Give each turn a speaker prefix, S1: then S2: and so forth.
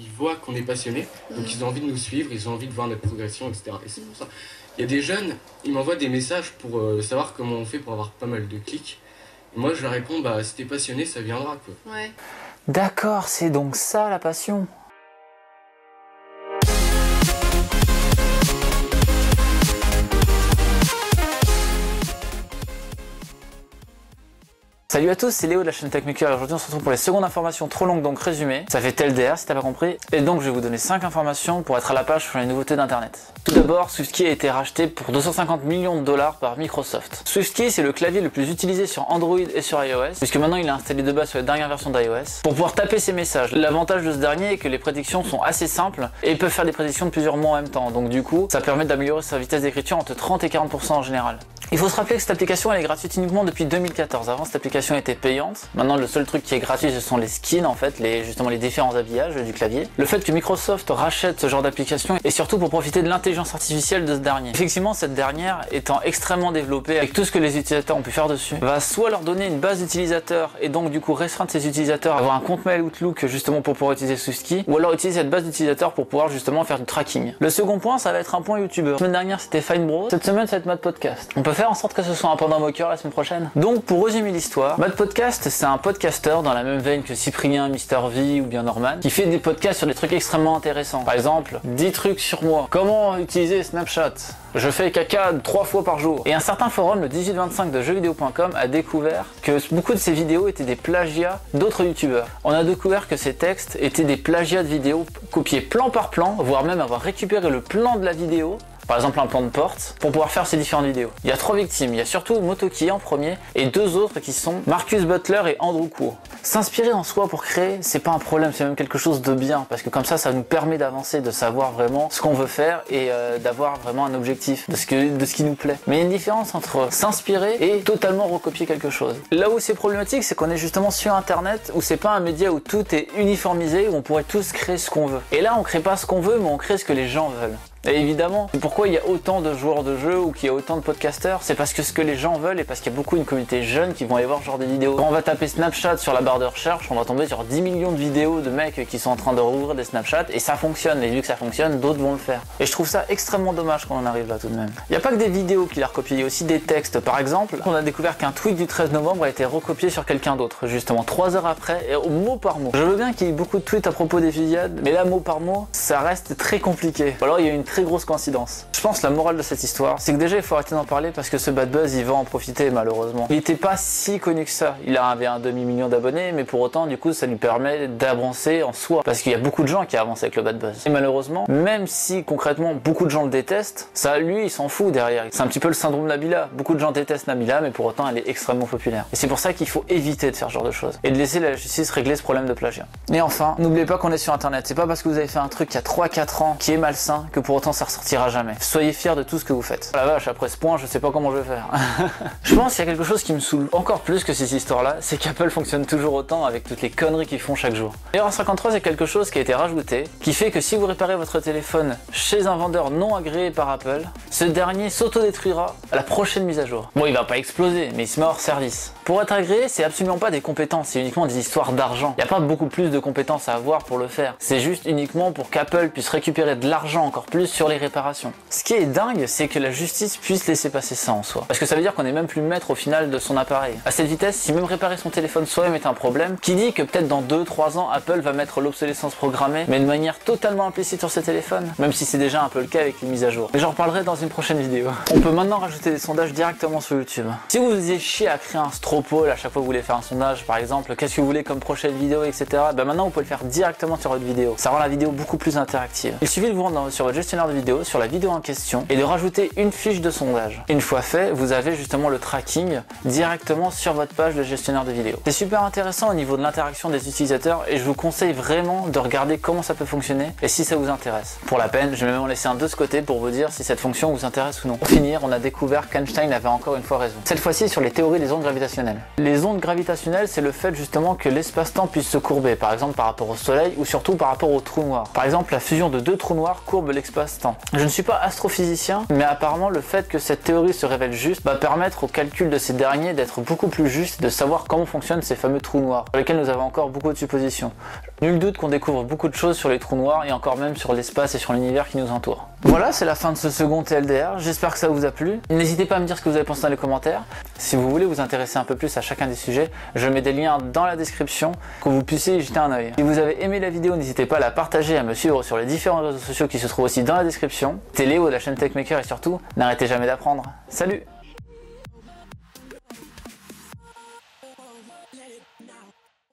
S1: ils voient qu'on est passionné, donc ils ont envie de nous suivre, ils ont envie de voir notre progression, etc. Et c'est pour ça. Il y a des jeunes, ils m'envoient des messages pour savoir comment on fait pour avoir pas mal de clics. Et moi, je leur réponds, bah, si t'es passionné, ça viendra, quoi.
S2: Ouais.
S3: D'accord, c'est donc ça la passion. Salut à tous, c'est Léo de la chaîne Techmaker et aujourd'hui on se retrouve pour les secondes informations trop longues donc résumées. Ça fait TLDR si t'as pas compris. Et donc je vais vous donner 5 informations pour être à la page sur les nouveautés d'internet. Tout d'abord, SwiftKey a été racheté pour 250 millions de dollars par Microsoft. SwiftKey c'est le clavier le plus utilisé sur Android et sur iOS, puisque maintenant il est installé de base sur les dernières versions d'iOS, pour pouvoir taper ses messages. L'avantage de ce dernier est que les prédictions sont assez simples et peuvent faire des prédictions de plusieurs mots en même temps. Donc du coup, ça permet d'améliorer sa vitesse d'écriture entre 30 et 40% en général. Il faut se rappeler que cette application elle est gratuite uniquement depuis 2014. Avant cette application était payante. Maintenant le seul truc qui est gratuit ce sont les skins en fait, justement les différents habillages du clavier. Le fait que Microsoft rachète ce genre d'application est surtout pour profiter de l'intelligence artificielle de ce dernier. Effectivement cette dernière étant extrêmement développée avec tout ce que les utilisateurs ont pu faire dessus, va soit leur donner une base d'utilisateurs et donc du coup restreindre ces utilisateurs à avoir un compte mail Outlook justement pour pouvoir utiliser SwiftKey, ou alors utiliser cette base d'utilisateurs pour pouvoir justement faire du tracking. Le second point ça va être un point youtubeur. La semaine dernière c'était Finebros, cette semaine ça va être Mad Podcast. On peut faire en sorte que ce soit un pendant moqueur la semaine prochaine. Donc pour résumer l'histoire, Mad Podcast c'est un podcasteur dans la même veine que Cyprien, Mister V ou bien Norman, qui fait des podcasts sur des trucs extrêmement intéressants. Par exemple, 10 trucs sur moi. Comment utiliser Snapchat? Je fais caca 3 fois par jour. Et un certain forum, le 1825 de jeuxvideo.com, a découvert que beaucoup de ces vidéos étaient des plagiats d'autres youtubeurs. On a découvert que ces textes étaient des plagiats de vidéos copiés plan par plan, voire même avoir récupéré le plan de la vidéo, par exemple un plan de porte, pour pouvoir faire ces différentes vidéos. Il y a 3 victimes, il y a surtout Motoki en premier, et 2 autres qui sont Marcus Butler et Andrew Cour. S'inspirer en soi pour créer, c'est pas un problème, c'est même quelque chose de bien, parce que comme ça nous permet d'avancer, de savoir vraiment ce qu'on veut faire, et d'avoir vraiment un objectif de ce qui nous plaît. Mais il y a une différence entre s'inspirer et totalement recopier quelque chose. Là où c'est problématique, c'est qu'on est justement sur internet, où c'est pas un média où tout est uniformisé, où on pourrait tous créer ce qu'on veut. Et là on crée pas ce qu'on veut, mais on crée ce que les gens veulent. Et évidemment, pourquoi il y a autant de joueurs de jeux ou qu'il y a autant de podcasteurs, c'est parce que ce que les gens veulent et parce qu'il y a beaucoup une communauté jeune qui vont aller voir ce genre de vidéos. Quand on va taper Snapchat sur la barre de recherche, on va tomber sur 10 millions de vidéos de mecs qui sont en train de rouvrir des Snapchat et ça fonctionne. Et vu que ça fonctionne, d'autres vont le faire. Et je trouve ça extrêmement dommage qu'on en arrive là tout de même. Il n'y a pas que des vidéos qu'il a recopiées, il y a aussi des textes. Par exemple, on a découvert qu'un tweet du 13 novembre a été recopié sur quelqu'un d'autre, justement 3 heures après, et au mot par mot. Je veux bien qu'il y ait beaucoup de tweets à propos des fusillades, mais là, mot par mot, ça reste très compliqué. Ou alors il y a une très grosse coïncidence. Je pense que la morale de cette histoire, c'est que déjà il faut arrêter d'en parler parce que ce bad buzz il va en profiter malheureusement. Il n'était pas si connu que ça, il avait un demi-million d'abonnés, mais pour autant du coup ça lui permet d'avancer en soi, parce qu'il y a beaucoup de gens qui avancent avec le bad buzz. Et malheureusement, même si concrètement beaucoup de gens le détestent, ça lui il s'en fout derrière. C'est un petit peu le syndrome Nabila, beaucoup de gens détestent Nabila, mais pour autant elle est extrêmement populaire. Et c'est pour ça qu'il faut éviter de faire ce genre de choses, et de laisser la justice régler ce problème de plagiat. Et enfin, n'oubliez pas qu'on est sur internet, c'est pas parce que vous avez fait un truc il y a 3-4 ans qui est malsain que pour autant ça ressortira jamais. Soyez fiers de tout ce que vous faites. Oh la vache, après ce point, je sais pas comment je vais faire. Je pense qu'il y a quelque chose qui me saoule encore plus que ces histoires-là, c'est qu'Apple fonctionne toujours autant avec toutes les conneries qu'ils font chaque jour. L'erreur 53, c'est quelque chose qui a été rajouté, qui fait que si vous réparez votre téléphone chez un vendeur non agréé par Apple, ce dernier s'autodétruira à la prochaine mise à jour. Bon, il va pas exploser, mais il se met hors service. Pour être agréé, c'est absolument pas des compétences, c'est uniquement des histoires d'argent. Il n'y a pas beaucoup plus de compétences à avoir pour le faire. C'est juste uniquement pour qu'Apple puisse récupérer de l'argent encore plus sur les réparations. Ce qui est dingue, c'est que la justice puisse laisser passer ça en soi. Parce que ça veut dire qu'on est même plus maître au final de son appareil. À cette vitesse, si même réparer son téléphone soi-même est un problème, qui dit que peut-être dans 2-3 ans, Apple va mettre l'obsolescence programmée, mais de manière totalement implicite sur ses téléphones, même si c'est déjà un peu le cas avec les mises à jour. Mais j'en reparlerai dans une prochaine vidéo. On peut maintenant rajouter des sondages directement sur YouTube. Si vous faisiez chier à créer un straw poll à chaque fois que vous voulez faire un sondage, par exemple, qu'est-ce que vous voulez comme prochaine vidéo, etc., ben maintenant vous pouvez le faire directement sur votre vidéo. Ça rend la vidéo beaucoup plus interactive. Il suffit de vous rendre sur votre gestionnaire de vidéo, sur la vidéo en question, et de rajouter une fiche de sondage. Une fois fait, vous avez justement le tracking directement sur votre page de gestionnaire de vidéo. C'est super intéressant au niveau de l'interaction des utilisateurs et je vous conseille vraiment de regarder comment ça peut fonctionner et si ça vous intéresse. Pour la peine, je vais même en laisser un de ce côté pour vous dire si cette fonction vous intéresse ou non. Pour finir, on a découvert qu'Einstein avait encore une fois raison. Cette fois-ci sur les théories des ondes gravitationnelles gravitationnelles. Les ondes gravitationnelles, c'est le fait justement que l'espace-temps puisse se courber, par exemple par rapport au soleil ou surtout par rapport aux trous noirs. Par exemple, la fusion de deux trous noirs courbe l'espace-temps. Je ne suis pas astrophysicien, mais apparemment le fait que cette théorie se révèle juste va permettre au calcul de ces derniers d'être beaucoup plus juste et de savoir comment fonctionnent ces fameux trous noirs, sur lesquels nous avons encore beaucoup de suppositions. Nul doute qu'on découvre beaucoup de choses sur les trous noirs et encore même sur l'espace et sur l'univers qui nous entoure. Voilà, c'est la fin de ce second TLDR, j'espère que ça vous a plu. N'hésitez pas à me dire ce que vous avez pensé dans les commentaires. Si vous voulez vous intéresser un peu plus à chacun des sujets, je mets des liens dans la description pour que vous puissiez y jeter un œil. Si vous avez aimé la vidéo, n'hésitez pas à la partager et à me suivre sur les différents réseaux sociaux qui se trouvent aussi dans la description. C'était Léo de la chaîne TechMaker et surtout, n'arrêtez jamais d'apprendre. Salut!